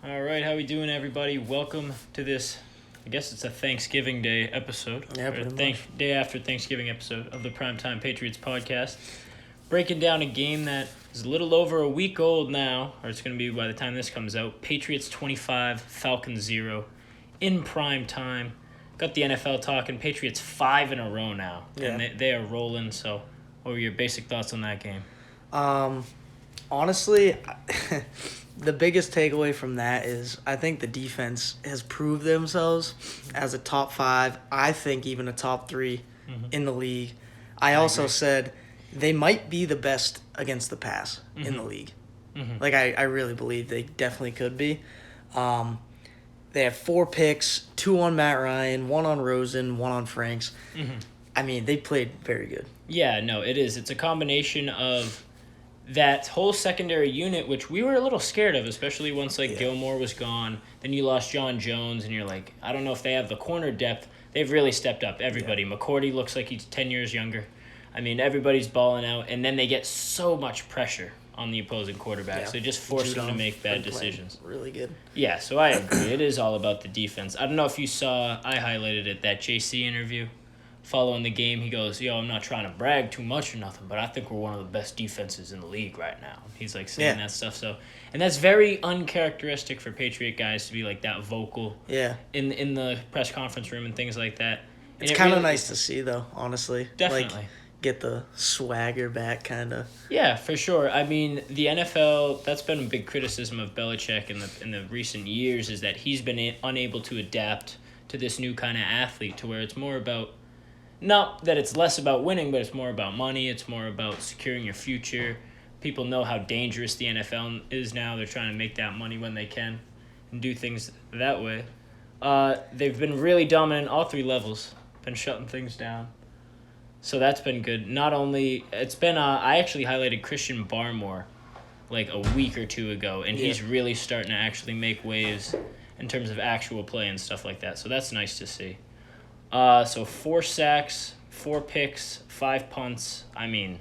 All right, how we doing, everybody? Welcome to this. I guess it's a Thanksgiving Day episode. Yeah, or pretty much. Day after Thanksgiving episode of the PrimeTime Patriots podcast. Breaking down a game that is a little over a week old now, or it's going to be by the time this comes out. Patriots 25, Falcons 0 in prime time. Got the NFL talking. Patriots 5 in a row now, and they are rolling. So, what were your basic thoughts on that game? Honestly, the biggest takeaway from that is I think the defense has proved themselves as a top 5, I think even a top 3 in the league. I also agree. said they might be the best against the pass in the league. Like, I really believe they definitely could be. They have 4 picks, 2 on Matt Ryan, 1 on Rosen, 1 on Franks. I mean, they played very good. Yeah, no, it is. It's a combination of that whole secondary unit, which we were a little scared of, especially once Gilmore was gone. Then you lost John Jones, and you're like, I don't know if they have the corner depth. They've really stepped up. Everybody. Yeah. McCourty looks like he's 10 years younger. I mean, everybody's balling out, and then they get so much pressure on the opposing quarterbacks. Yeah. They just force them to make bad decisions. Really good. Yeah, so I agree. It is all about the defense. I don't know if you saw, I highlighted it, that JC interview. Following the game, he goes, I'm not trying to brag too much or nothing, but I think we're one of the best defenses in the league right now. He's saying that stuff. So, and that's very uncharacteristic for Patriot guys to be like that vocal. Yeah. In the press conference room and things like that. It's kind of nice to see, though. Honestly. Definitely. Get the swagger back, kind of. Yeah, for sure. I mean, the NFL, that's been a big criticism of Belichick in the recent years, is that he's been unable to adapt to this new kind of athlete, to where it's more about. Not that it's less about winning, but it's more about money. It's more about securing your future. People know how dangerous the NFL is now. They're trying to make that money when they can and do things that way. They've been really dominant all 3 levels, been shutting things down. So that's been good. Not only, it's been, I actually highlighted Christian Barmore like a week or 2 ago, and he's really starting to actually make waves in terms of actual play and stuff like that. So that's nice to see. So 4 sacks, 4 picks, 5 punts. I mean,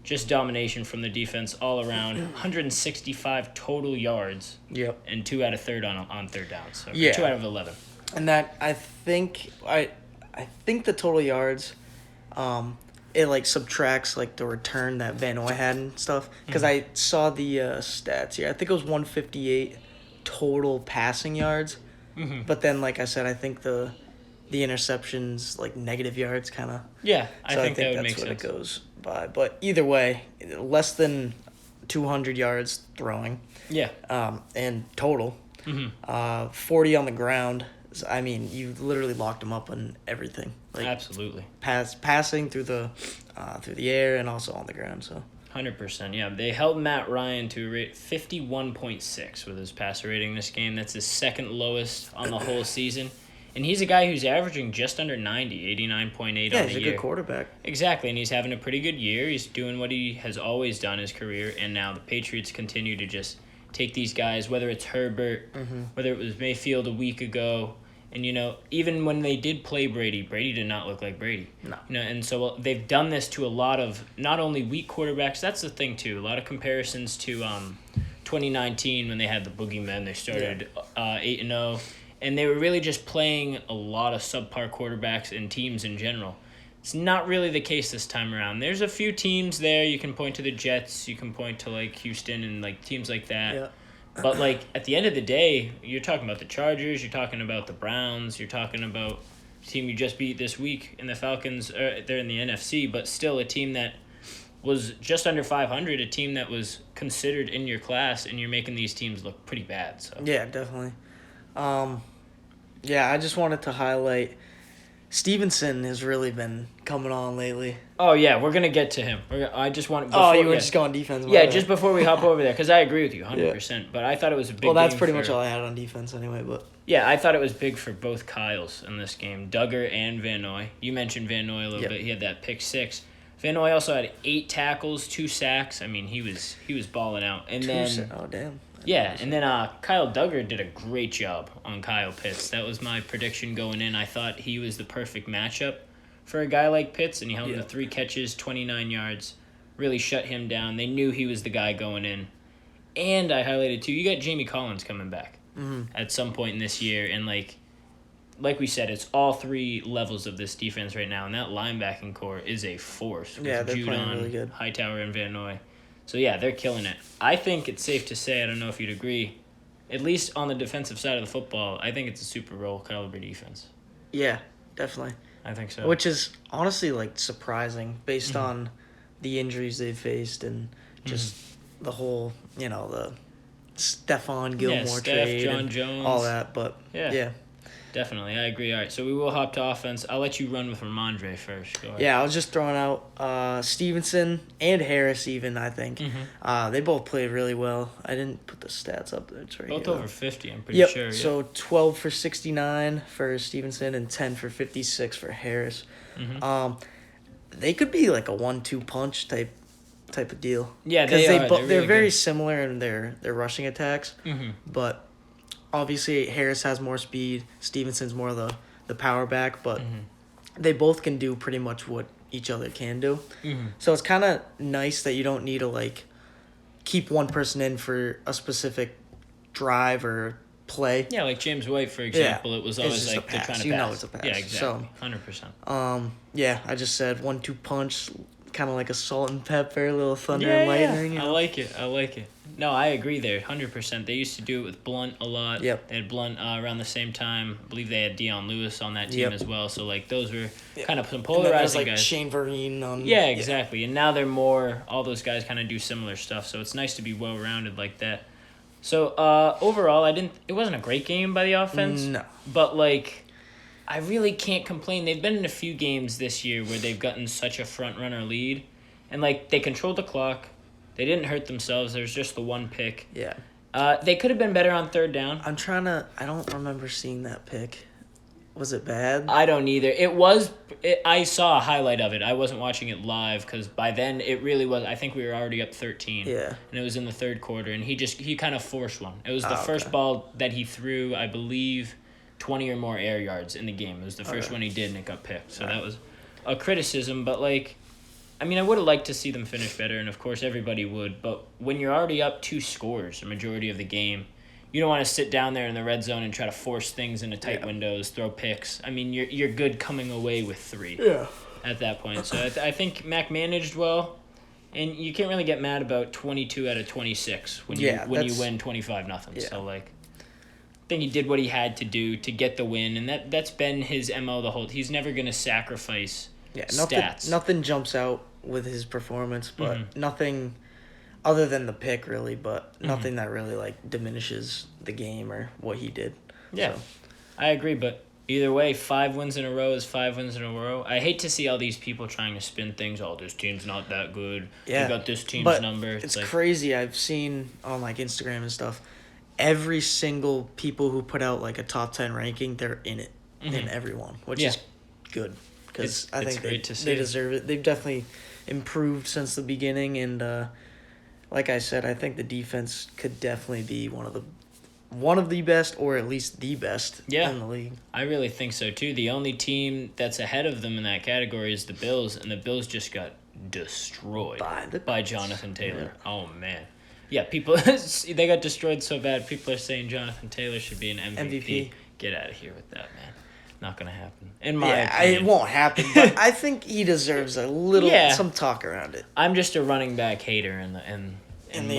just domination from the defense all around. 165 total yards. Yep. And 2 out of third on third down. So 2 out of 11. And that I think the total yards, it subtracts the return that Van Noy had and stuff. Because I saw the stats here. I think it was 158 total passing yards. But then, like I said, I think the interceptions, negative yards, kind of. Yeah, I think that would make sense. That's what it goes by. But either way, less than 200 yards throwing. Yeah. And total. 40 on the ground. I mean, you literally locked them up on everything. Absolutely. Passing through the air and also on the ground. So. 100%, yeah. They held Matt Ryan to a rate 51.6 with his passer rating this game. That's his second lowest on the whole season. And he's a guy who's averaging just under 90, 89.8 on the year. Yeah, he's a good quarterback. Exactly, and he's having a pretty good year. He's doing what he has always done in his career, and now the Patriots continue to just take these guys, whether it's Herbert, whether it was Mayfield a week ago, and, even when they did play Brady did not look like Brady. No. And so they've done this to a lot of not only weak quarterbacks, that's the thing too, a lot of comparisons to 2019 when they had the boogeymen. They started 8-0. And they were really just playing a lot of subpar quarterbacks and teams in general. It's not really the case this time around. There's a few teams there. You can point to the Jets. You can point to, Houston and, teams like that. Yeah. But, at the end of the day, you're talking about the Chargers. You're talking about the Browns. You're talking about a team you just beat this week in the Falcons. They're in the NFC, but still a team that was just under 500, a team that was considered in your class, and you're making these teams look pretty bad. So. Yeah, definitely. I just wanted to highlight Stevenson has really been coming on lately. Oh, yeah, we're going to get to him. I just want... you were just going defense. Yeah, just before we hop over there, because I agree with you 100%, but I thought it was a big Well, that's pretty much all I had on defense anyway, but... Yeah, I thought it was big for both Kyles in this game, Duggar and Van Noy. You mentioned Van Noy a little bit. He had that pick 6. Van Noy also had 8 tackles, 2 sacks. I mean, he was balling out. And oh, damn. Yeah, and then Kyle Duggar did a great job on Kyle Pitts. That was my prediction going in. I thought he was the perfect matchup for a guy like Pitts, and he held him to 3 catches, 29 yards, really shut him down. They knew he was the guy going in. And I highlighted too, you got Jamie Collins coming back Mm-hmm. at some point in this year, and like we said, it's all three levels of this defense right now, and that linebacking core is a force. With Yeah, they're Judon, playing really good. Hightower, and Van Noy. So yeah, they're killing it. I think it's safe to say, I don't know if you'd agree, at least on the defensive side of the football, I think it's a Super Bowl caliber defense. Yeah, definitely. I think so. Which is honestly like surprising based on the injuries they've faced and just the whole, the Stephon Gilmore trade, John and Jones, all that. But yeah. Definitely, I agree. All right, so we will hop to offense. I'll let you run with Ramondre first. Go ahead. Yeah, I was just throwing out Stevenson and Harris even, I think. They both played really well. I didn't put the stats up there. It's right Both here, over 50, I'm pretty sure. So 12 for 69 for Stevenson and 10 for 56 for Harris. They could be like a 1-2 punch type of deal. Yeah, they are. They're really very good. similar in their rushing attacks, but obviously Harris has more speed. Stevenson's more the power back, but they both can do pretty much what each other can do. So it's kind of nice that you don't need to keep one person in for a specific drive or play. Yeah, like James White, for example, it was always just like a they're pass. trying to You pass. know it's a pass. Yeah, exactly. So, 100%. Yeah, I just said 1-2 punch, kind of like a salt and pepper, a little thunder and lightning. I like it. No, I agree there, 100%. They used to do it with Blunt a lot. Yep. They had Blunt around the same time. I believe they had Deion Lewis on that team as well. So, those were kind of some polarizing guys. Shane Vereen. Yeah, exactly. And now they're more, all those guys kind of do similar stuff. So it's nice to be well-rounded like that. So, overall, it wasn't a great game by the offense. No. But, I really can't complain. They've been in a few games this year where they've gotten such a front-runner lead. And, they controlled the clock. They didn't hurt themselves. There's just the one pick. Yeah. They could have been better on third down. I don't remember seeing that pick. Was it bad? I don't either. I saw a highlight of it. I wasn't watching it live because by then it really was. I think we were already up 13. Yeah. And it was in the third quarter, and he kind of forced one. It was the first ball that he threw, I believe, 20 or more air yards in the game. It was the first one he did, and it got picked. So that was a criticism, but I would have liked to see them finish better, and of course everybody would, but when you're already up 2 scores, a majority of the game, you don't want to sit down there in the red zone and try to force things into tight windows, throw picks. You're good coming away with 3 at that point. So I think Mac managed well, and you can't really get mad about 22 out of 26 when you win 25-0. Yeah. So I think he did what he had to do to get the win, and that's been his MO the whole. He's never going to sacrifice stats. Nothing jumps out with his performance, but nothing other than the pick, really, but nothing that really, diminishes the game or what he did. Yeah, so. I agree, but either way, 5 wins in a row is 5 wins in a row. I hate to see all these people trying to spin things. Oh, this team's not that good. Yeah. You got this team's but number. It's crazy. I've seen on, Instagram and stuff, every single people who put out, a top 10 ranking, they're in it, in everyone, which is good. Because I think they deserve it. They've definitely improved since the beginning, and like I said, I think the defense could definitely be one of the best, or at least the best in the league. I really think so too. The only team that's ahead of them in that category is the Bills, and the Bills just got destroyed by Jonathan Taylor. Yeah. Oh man. Yeah, people they got destroyed so bad. People are saying Jonathan Taylor should be an MVP. Get out of here with that, man. Not gonna happen. In my opinion. It won't happen. But I think he deserves a little some talk around it. I'm just a running back hater in the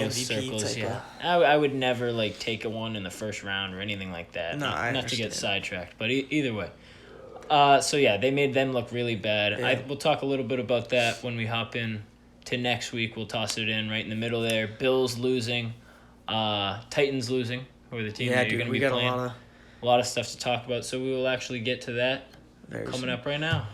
most MVP circles. Type I would never take a one in the first round or anything like that. No, not to get sidetracked, but either way. So yeah, they made them look really bad. Yeah. We'll talk a little bit about that when we hop in to next week. We'll toss it in right in the middle there. Bills losing, Titans losing, who are the team that you're going to be playing. A lot of stuff to talk about, so we will actually get to that coming up right now.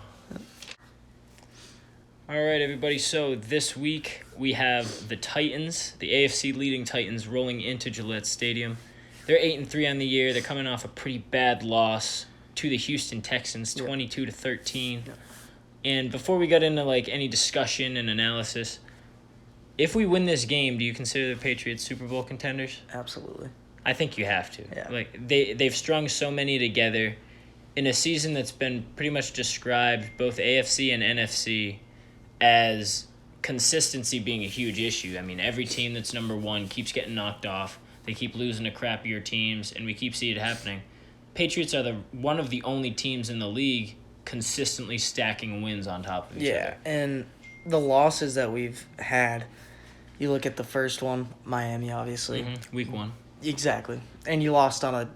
All right, everybody. So this week we have the Titans, the AFC leading Titans, rolling into Gillette Stadium. They're 8-3 on the year. They're coming off a pretty bad loss to the Houston Texans, 22-13. Yeah. And before we get into any discussion and analysis, if we win this game, do you consider the Patriots Super Bowl contenders? Absolutely. I think you have to. Yeah. They've strung so many together in a season that's been pretty much described, both AFC and NFC, as consistency being a huge issue. I mean, every team that's number one keeps getting knocked off. They keep losing to crappier teams, and we keep seeing it happening. Patriots are one of the only teams in the league consistently stacking wins on top of each other. Yeah, and the losses that we've had, you look at the first one, Miami, obviously. Week 1. Exactly. And you lost on a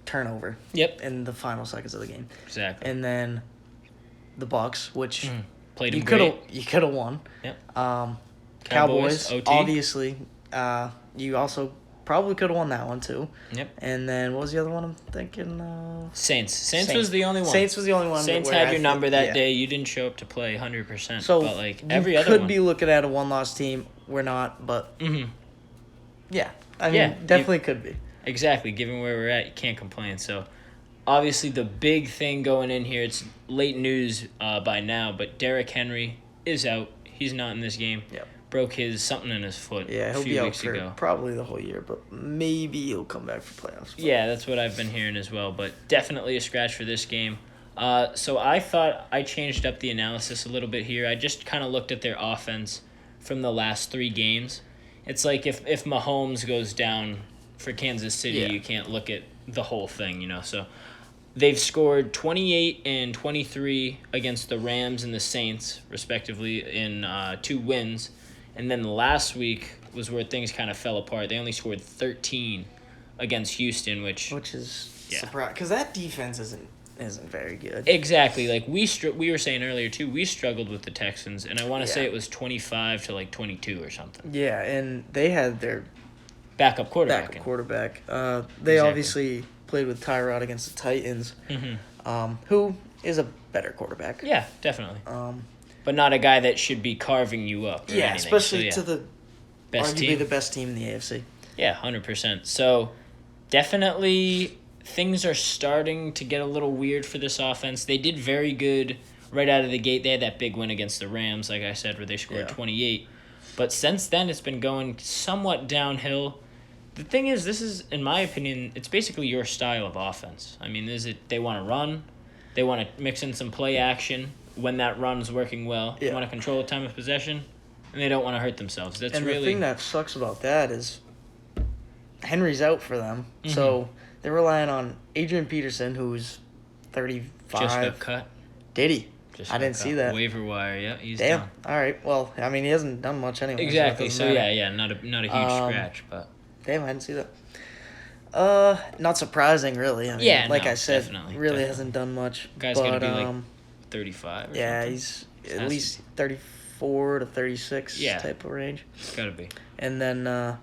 turnover. Yep. In the final seconds of the game. Exactly. And then the Bucks, which played you them could great. You could have won. Yep. Cowboys, OT. obviously. You also probably could have won that one too. Yep. And then what was the other one I'm thinking? Saints. Saints was the only one. Saints was the only one. Saints had your number that day. You didn't show up to play 100%. So but like every you other could one. be looking at a one-loss team. We're not, but yeah, I mean, Yeah, definitely could be. Exactly. Given where we're at, you can't complain. So, obviously, the big thing going in here, it's late news by now, but Derrick Henry is out. He's not in this game. Yep. Broke something in his foot Yeah, a he'll few be out weeks for ago. probably the whole year, but maybe he'll come back for playoffs. But. Yeah, that's what I've been hearing as well, but definitely a scratch for this game. So I thought I changed up the analysis a little bit here. I just kind of looked at their offense from the last 3 games. It's like if Mahomes goes down for Kansas City, you can't look at the whole thing, you know. So they've scored 28 and 23 against the Rams and the Saints, respectively, in 2 wins. And then last week was where things kind of fell apart. They only scored 13 against Houston, which is surprising because that defense isn't very good. Exactly. Like we were saying earlier too, we struggled with the Texans, and I want to say it was 25 to like 22 or something. Yeah, and they had their backup quarterback. They obviously played with Tyrod against the Titans, who is a better quarterback. Yeah, definitely. But not a guy that should be carving you up. Yeah, especially to the best arguably team. the best team in the AFC. Yeah, 100%. So definitely things are starting to get a little weird for this offense. They did very good right out of the gate. They had that big win against the Rams, like I said, where they scored 28. But since then, it's been going somewhat downhill. The thing is, this is, in my opinion, it's basically your style of offense. I mean, they want to run. They want to mix in some play action when that run's working well. They want to control the time of possession, and they don't want to hurt themselves. The thing that sucks about that is Henry's out for them, so they're relying on Adrian Peterson, who's 35. Just got cut. Did he? I didn't see that. Waiver wire, yeah, he's Damn. done. All right. Well, I mean, he hasn't done much anyway. Exactly. So not a huge scratch, but damn, I didn't see that. Not surprising, really. I mean, like I said, really hasn't done much. Guy's gonna be like 35. Or something. He's at least 34 to 36 type of range. Gotta be. And then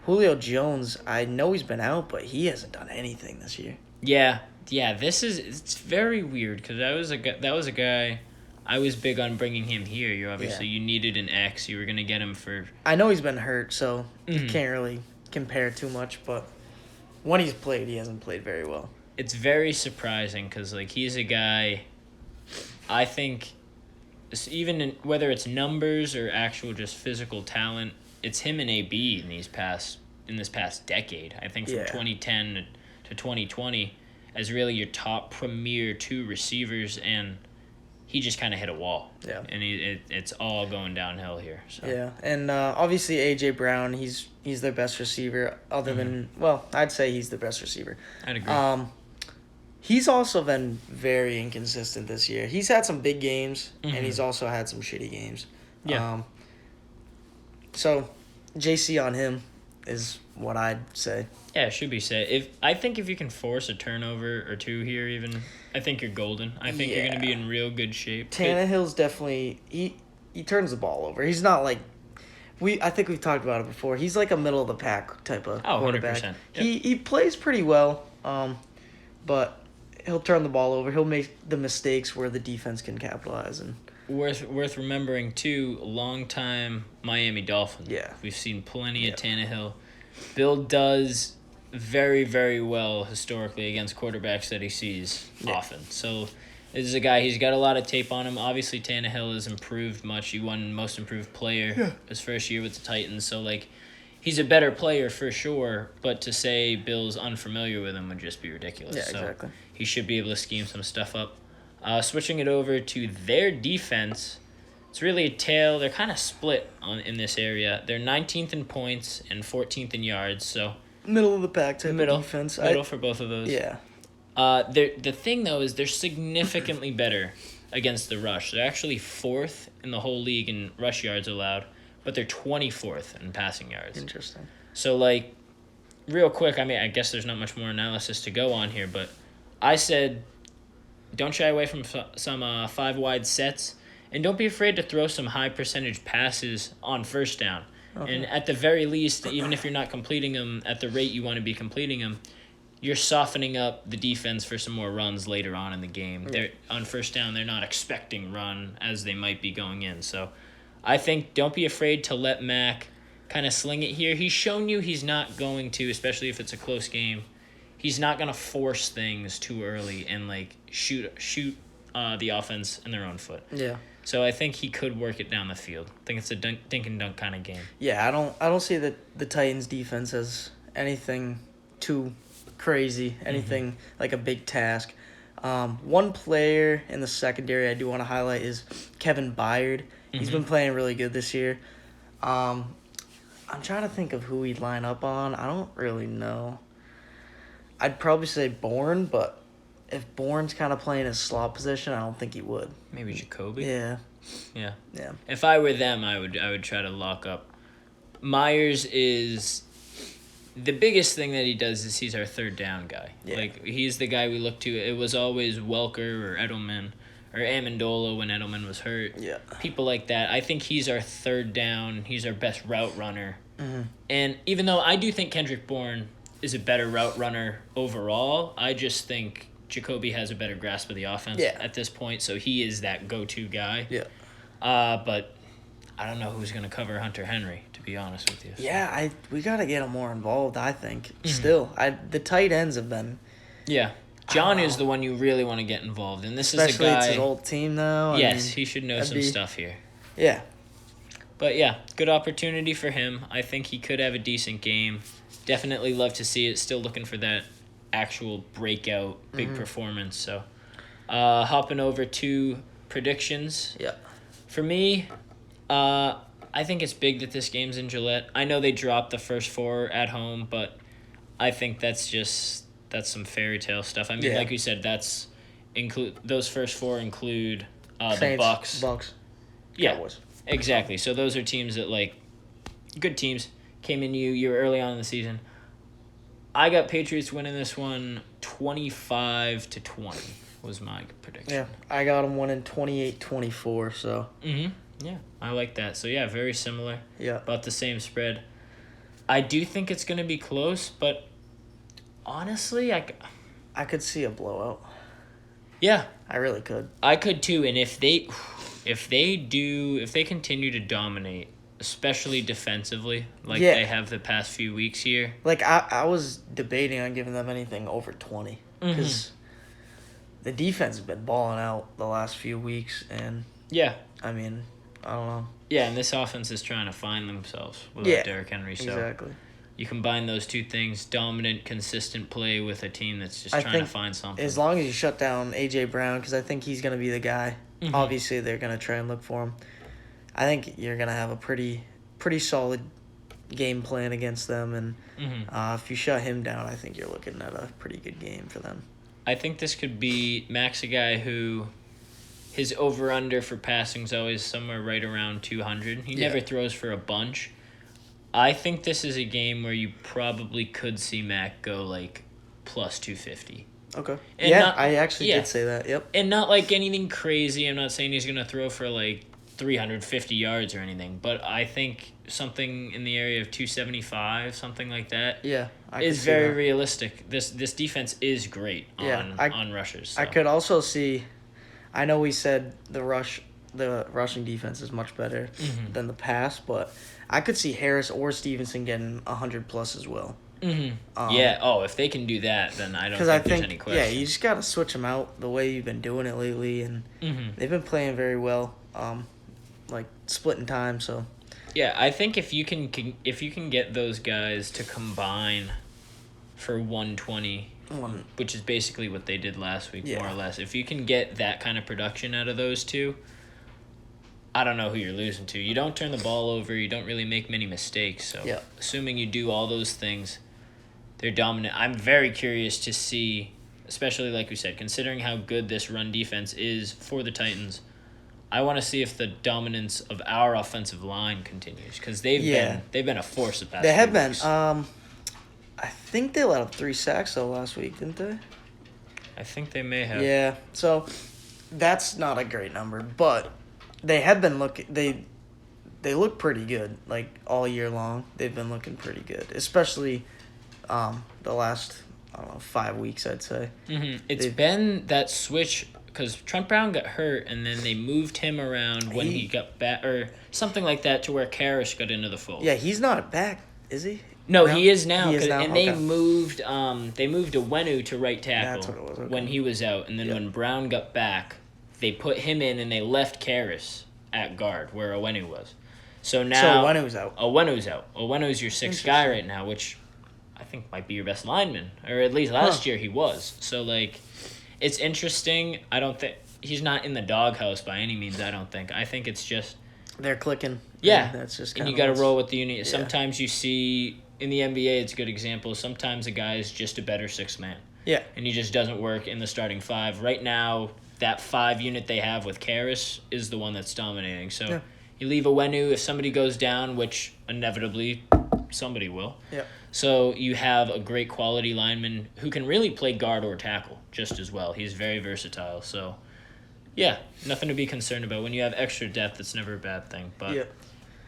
Julio Jones, I know he's been out, but he hasn't done anything this year. Yeah. It's very weird because that was a guy. I was big on bringing him here. You needed an X. You were gonna get him for. I know he's been hurt, so you can't really compare too much. But when he's played, he hasn't played very well. It's very surprising because like he's a guy. I think, even whether it's numbers or actual just physical talent, it's him and AB in this past decade. I think from 2010 to 2020. As really your top premier 2 receivers, and he just kind of hit a wall. Yeah. And it's all going downhill here. So. Yeah, and obviously A.J. Brown, he's their best receiver, other than, I'd say he's the best receiver. I'd agree. He's also been very inconsistent this year. He's had some big games, and he's also had some shitty games. Yeah. So, JC on him is what I'd say. Yeah, it should be said. I think if you can force a turnover or 2 here, even I think you're golden. I think you're going to be in real good shape. Tannehill's definitely he turns the ball over. He's not like I think we've talked about it before. He's like a middle of the pack type of quarterback. 100%. Yep. He plays pretty well, but he'll turn the ball over. He'll make the mistakes where the defense can capitalize. And worth remembering too, longtime Miami Dolphin. Yeah, we've seen plenty of Tannehill. Bill does very, very well historically against quarterbacks that he sees often. So this is a guy, he's got a lot of tape on him. Obviously, Tannehill has improved much. He won Most Improved Player his first year with the Titans. So, like, he's a better player for sure, but to say Bill's unfamiliar with him would just be ridiculous. Yeah, exactly. So he should be able to scheme some stuff up. Switching it over to their defense, It's really a tale. They're kind of split in this area. They're 19th in points and 14th in yards, so Middle of the pack type middle of defense. middle for both of those. Yeah. The thing though is they're significantly better against the rush. They're actually 4th in the whole league in rush yards allowed, but they're 24th in passing yards. Interesting. So like, real quick, I mean, I guess there's not much more analysis to go on here, but I said, don't shy away from some 5 wide sets. And don't be afraid to throw some high percentage passes on first down. Okay. And at the very least, even if you're not completing them at the rate you want to be completing them, you're softening up the defense for some more runs later on in the game. Yeah. They're on first down, they're not expecting run as they might be going in. So I think don't be afraid to let Mac kind of sling it here. He's shown you he's not going to, especially if it's a close game, he's not going to force things too early and like shoot the offense in their own foot. Yeah. So I think he could work it down the field. I think it's a dink and dunk kind of game. Yeah, I don't see that the Titans defense as anything too crazy, anything like a big task. One player in the secondary I do want to highlight is Kevin Byrd. He's been playing really good this year. I'm trying to think of who he'd line up on. I don't really know. I'd probably say Bourne, but if Bourne's kind of playing his slot position, I don't think he would. Maybe Jacoby? Yeah. Yeah. Yeah. If I were them, I would try to lock up. Myers is the biggest thing that he does is he's our third down guy. Yeah. Like he's the guy we look to. It was always Welker or Edelman or Amendola when Edelman was hurt. Yeah. People like that. I think he's our third down. He's our best route runner. Mm-hmm. And even though I do think Kendrick Bourne is a better route runner overall, I just think Jacoby has a better grasp of the offense at this point, so he is that go-to guy. Yeah. But I don't know who's going to cover Hunter Henry, to be honest with you. Yeah, we got to get him more involved, I think. Still, the tight ends have been... Yeah. John is the one you really want to get involved in. This Especially is a guy... it's his old team now. Yes, he should know some stuff here. Yeah. But yeah, good opportunity for him. I think he could have a decent game. Definitely love to see it. Still looking for that actual breakout big performance. So hopping over to predictions. Yeah. For me, I think it's big that this game's in Gillette. I know they dropped the first 4 at home, but I think that's some fairy tale stuff. I mean, like you said, those first 4 include Saints, the Bucks. Yeah, Cowboys. Exactly. So those are teams that good teams came in you were early on in the season. I got Patriots winning this one 25-20 was my prediction. Yeah, I got them winning 28-24, so. Yeah, I like that. So, yeah, very similar. Yeah. About the same spread. I do think it's going to be close, but honestly, I could see a blowout. Yeah. I really could. I could too, and if they continue to dominate, especially defensively, they have the past few weeks here. Like, I was debating on giving them anything over 20. Because the defense has been balling out the last few weeks. And, I mean, I don't know. Yeah, and this offense is trying to find themselves without Derrick Henry. So exactly. You combine those two things, dominant, consistent play with a team that's just trying to find something. As long as you shut down A.J. Brown, because I think he's going to be the guy. Obviously, they're going to try and look for him. I think you're going to have a pretty solid game plan against them. And if you shut him down, I think you're looking at a pretty good game for them. I think this could be Max, a guy who his over-under for passing is always somewhere right around 200. He never throws for a bunch. I think this is a game where you probably could see Mac go plus 250. Okay. And I actually did say that. Yep. And not anything crazy. I'm not saying he's going to throw for 350 yards or anything, but I think something in the area of 275, something like that. Yeah, is very realistic. This defense is great on rushers. So. I could also see. I know we said the rushing defense is much better than the pass, but I could see Harris or Stevenson getting 100+ as well. If they can do that, then I don't think there's any question. Yeah, you just got to switch them out the way you've been doing it lately, and they've been playing very well, splitting time. So yeah, I think if you can get those guys to combine for 120, which is basically what they did last week, more or less. If you can get that kind of production out of those two, I don't know who you're losing to. You don't turn the ball over. You don't really make many mistakes. So Yeah. assuming you do all those things, they're dominant. I'm very curious to see, especially like we said, considering how good this run defense is for the Titans. I want to see if the dominance of our offensive line continues because they've been a force the past. They have few been. weeks. I think they let up 3 sacks though last week, didn't they? I think they may have. Yeah. So that's not a great number, but they have been looking. They look pretty good like all year long. They've been looking pretty good, especially the last 5 weeks, I'd say. Mm-hmm. It's been that switch because Trent Brown got hurt, and then they moved him around when he got back, or something like that, to where Karras got into the fold. Yeah, he's not back, is he? No, he is now. He is now? And Okay. they moved Owenu to right tackle That's what it was, okay. when he was out, and then when Brown got back, they put him in, and they left Karras at guard where Owenu was. So now Owenu's out. Owenu's out. Owenu's your sixth guy right now, which I think might be your best lineman, or at least last year he was. So like, it's interesting. I don't think he's not in the doghouse by any means. I don't think. I think it's just they're clicking. yeah. That's just and you got to roll with the unit. Yeah. Sometimes you see in the NBA, it's a good example. Sometimes a guy is just a better sixth man. Yeah. And he just doesn't work in the starting five. Right now, that 5 unit they have with Karras is the one that's dominating. So you leave Owenu if somebody goes down, which inevitably somebody will. Yeah. So you have a great quality lineman who can really play guard or tackle just as well. He's very versatile. So, yeah, nothing to be concerned about. When you have extra depth, it's never a bad thing. But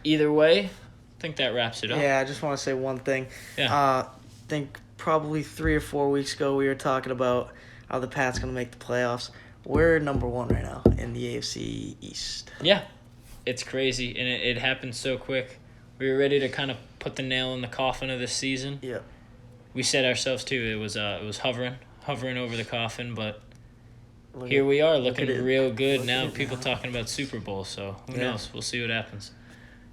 either way, I think that wraps it up. Yeah, I just want to say one thing. Yeah. I think probably 3 or 4 weeks ago we were talking about how the Pats going to make the playoffs. We're number 1 right now in the AFC East. Yeah, it's crazy, and it happened so quick. We were ready to kind of put the nail in the coffin of this season. Yeah. We said ourselves too. It was hovering over the coffin, but here we are, looking real good now. People talking about Super Bowl, so who knows? We'll see what happens.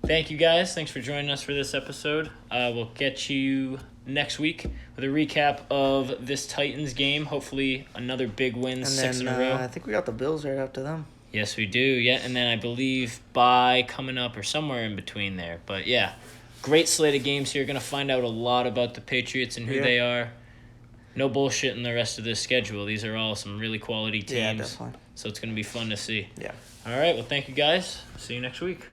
Thank you guys. Thanks for joining us for this episode. We'll get you next week with a recap of this Titans game. Hopefully another big win, and 6 in a row. I think we got the Bills right after them. Yes, we do. Yeah, and then I believe bye coming up or somewhere in between there. But yeah, great slate of games here. Going to find out a lot about the Patriots and who they are. No bullshit in the rest of this schedule. These are all some really quality teams. Yeah, definitely. So it's going to be fun to see. Yeah. All right. Well, thank you guys. See you next week.